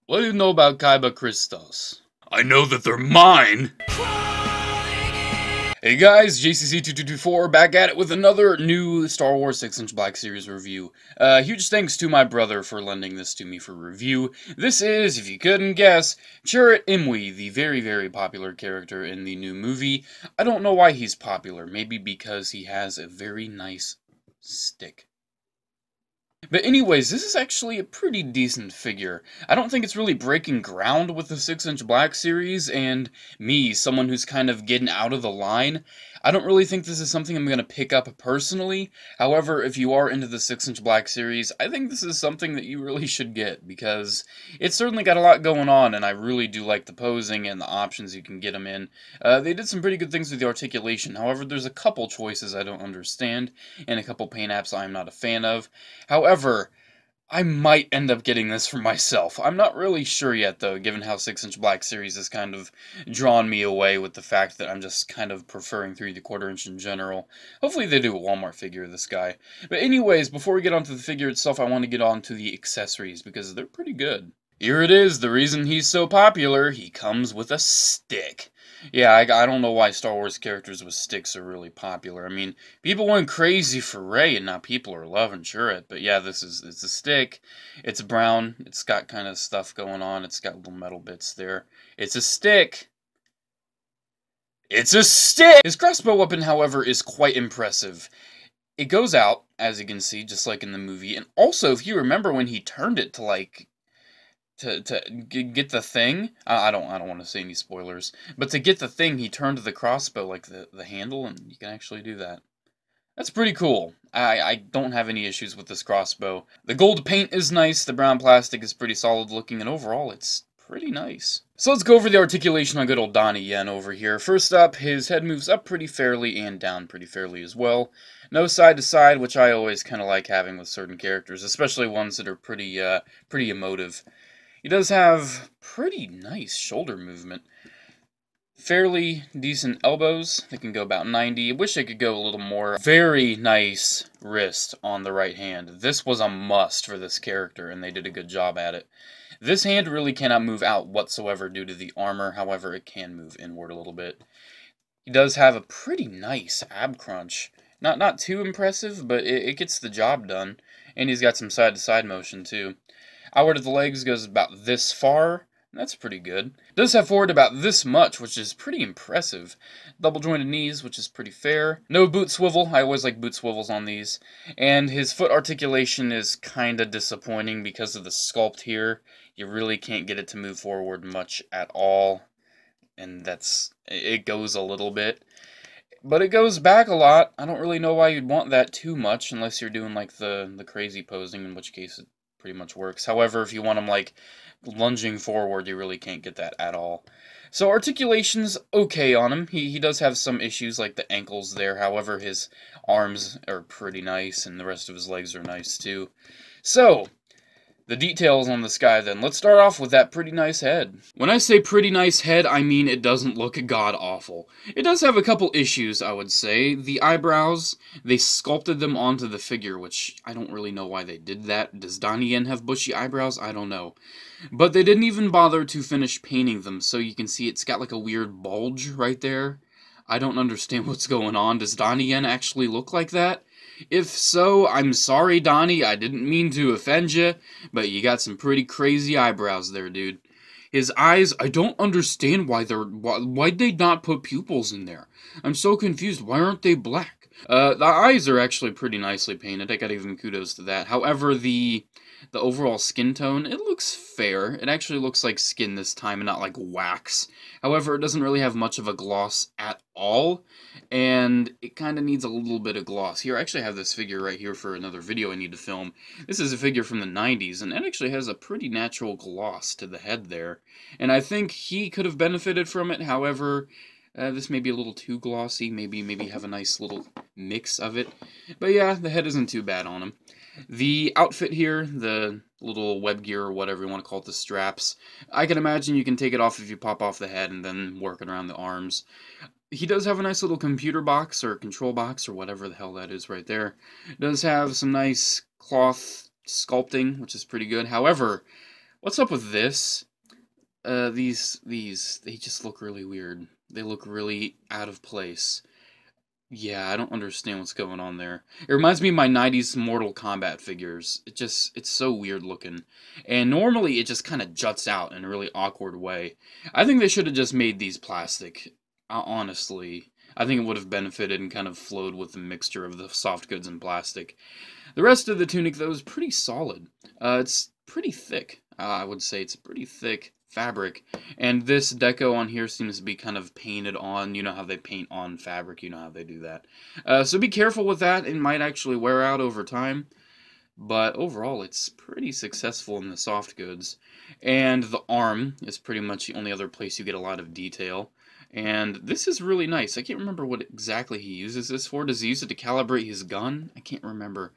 What do you know about Kyber Crystals? I know that they're mine! Hey guys, JCC2224 back at it with another new Star Wars 6-inch Black Series review. Huge thanks to my brother for lending this to me for review. This is, if you couldn't guess, Chirrut Îmwe, the very, very popular character in the new movie. I don't know why he's popular, maybe because he has a very nice stick. But anyways, this is actually a pretty decent figure. I don't think it's really breaking ground with the 6-inch Black Series, and me, someone who's kind of getting out of the line, I don't really think this is something I'm going to pick up personally. However, if you are into the 6-inch Black Series, I think this is something that you really should get, because it's certainly got a lot going on, and I really do like the posing and the options you can get them in. They did some pretty good things with the articulation. However, there's a couple choices I don't understand, and a couple paint apps I'm not a fan of. However, I might end up getting this for myself. I'm not really sure yet, though, given how 6-inch Black Series has kind of drawn me away with the fact that I'm just kind of preferring 3¼ inch in general. Hopefully they do a Walmart figure of this guy. But anyways, before we get onto the figure itself, I want to get on to the accessories, because they're pretty good. Here it is, the reason he's so popular. He comes with a stick. Yeah, I don't know why Star Wars characters with sticks are really popular. I mean, people went crazy for Rey, and now people are loving Chirrut. But yeah, it's a stick. It's brown. It's got kind of stuff going on. It's got little metal bits there. It's a stick. It's a stick! His crossbow weapon, however, is quite impressive. It goes out, as you can see, just like in the movie. And also, if you remember when he turned it to, like, to get the thing, I don't want to say any spoilers, but to get the thing, he turned the crossbow, like the handle, and you can actually do that. That's pretty cool. I don't have any issues with this crossbow. The gold paint is nice, the brown plastic is pretty solid looking, and overall it's pretty nice. So let's go over the articulation on good old Donnie Yen over here. First up, his head moves up pretty fairly and down pretty fairly as well. No side to side, which I always kind of like having with certain characters, especially ones that are pretty emotive. He does have pretty nice shoulder movement. Fairly decent elbows. They can go about 90. I wish they could go a little more. Very nice wrist on the right hand. This was a must for this character, and they did a good job at it. This hand really cannot move out whatsoever due to the armor. However, it can move inward a little bit. He does have a pretty nice ab crunch. Not too impressive, but it gets the job done. And he's got some side-to-side motion, too. Outward of the legs goes about this far. That's pretty good. Does have forward about this much, which is pretty impressive. Double jointed knees, which is pretty fair. No boot swivel. I always like boot swivels on these. And his foot articulation is kind of disappointing because of the sculpt here. You really can't get it to move forward much at all. And it goes a little bit. But it goes back a lot. I don't really know why you'd want that too much, unless you're doing like the crazy posing, in which case it pretty much works. However, if you want them like lunging forward, you really can't get that at all. So articulation's okay on him. He does have some issues like the ankles there. However, his arms are pretty nice and the rest of his legs are nice too. So the details on this guy then. Let's start off with that pretty nice head. When I say pretty nice head, I mean it doesn't look god-awful. It does have a couple issues, I would say. The eyebrows, they sculpted them onto the figure, which I don't really know why they did that. Does Donnie Yen have bushy eyebrows? I don't know. But they didn't even bother to finish painting them, so you can see it's got like a weird bulge right there. I don't understand what's going on. Does Donnie Yen actually look like that? If so, I'm sorry, Donnie, I didn't mean to offend you, but you got some pretty crazy eyebrows there, dude. His eyes, I don't understand why'd they not put pupils in there? I'm so confused, why aren't they black? The eyes are actually pretty nicely painted, I gotta give him kudos to that. However, the overall skin tone, it looks fair. It actually looks like skin this time and not like wax. However, it doesn't really have much of a gloss at all, and it kind of needs a little bit of gloss. Here, I actually have this figure right here for another video I need to film. This is a figure from the 90s, and it actually has a pretty natural gloss to the head there. And I think he could have benefited from it. However, this may be a little too glossy. Maybe have a nice little mix of it. But yeah, the head isn't too bad on him. The outfit here, the little web gear or whatever you want to call it, the straps, I can imagine you can take it off if you pop off the head and then work it around the arms. He does have a nice little computer box or control box or whatever the hell that is right there. It does have some nice cloth sculpting, which is pretty good. However, What's up with this? These, they just look really weird. They look really out of place. Yeah, I don't understand what's going on there. It reminds me of my 90s Mortal Kombat figures. It's so weird looking. And normally it just kind of juts out in a really awkward way. I think they should have just made these plastic, honestly. I think it would have benefited and kind of flowed with the mixture of the soft goods and plastic. The rest of the tunic, though, is pretty solid. It's pretty thick. I would say it's pretty thick fabric. And this deco on here seems to be kind of painted on. You know how they paint on fabric. You know how they do that. So be careful with that. It might actually wear out over time. But overall, it's pretty successful in the soft goods. And the arm is pretty much the only other place you get a lot of detail. And this is really nice. I can't remember what exactly he uses this for. Does he use it to calibrate his gun? I can't remember.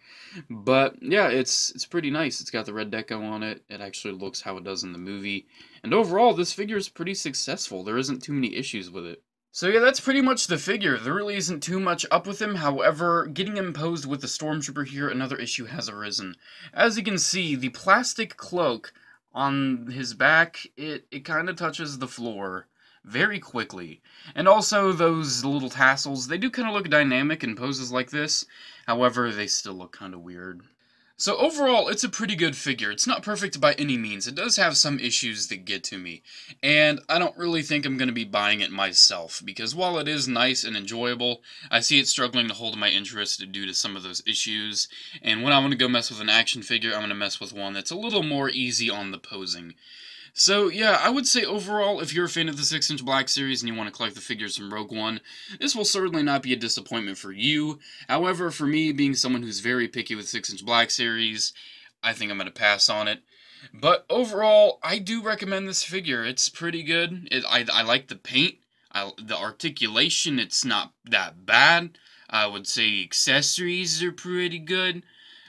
But yeah, it's pretty nice. It's got the red deco on it. It actually looks how it does in the movie. And overall, this figure is pretty successful. There isn't too many issues with it. So yeah, that's pretty much the figure. There really isn't too much up with him. However, getting him posed with the Stormtrooper here, another issue has arisen. As you can see, the plastic cloak on his back, it kind of touches the floor very quickly. And also those little tassels, they do kind of look dynamic in poses like this. However, they still look kind of weird. So overall, it's a pretty good figure. It's not perfect by any means. It does have some issues that get to me. And I don't really think I'm going to be buying it myself, because while it is nice and enjoyable, I see it struggling to hold my interest due to some of those issues. And when I want to go mess with an action figure, I'm going to mess with one that's a little more easy on the posing. So, yeah, I would say overall, if you're a fan of the 6-inch Black series and you want to collect the figures from Rogue One, this will certainly not be a disappointment for you. However, for me, being someone who's very picky with 6-inch Black series, I think I'm going to pass on it. But overall, I do recommend this figure. It's pretty good. I like the paint. The articulation, it's not that bad. I would say accessories are pretty good.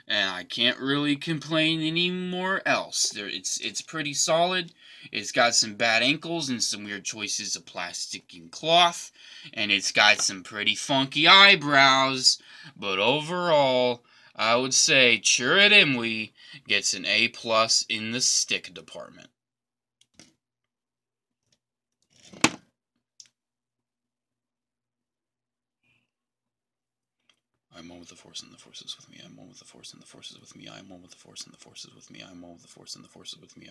And I can't really complain anymore else. It's pretty solid. It's got some bad ankles and some weird choices of plastic and cloth. And it's got some pretty funky eyebrows. But overall, I would say Chirrut Îmwe gets an A+ in the stick department. I'm one with the Force and the Force is with me. I'm one with the Force and the Force is with me. I'm one with the Force and the Force is with me. I'm one with the Force and the Force is with me.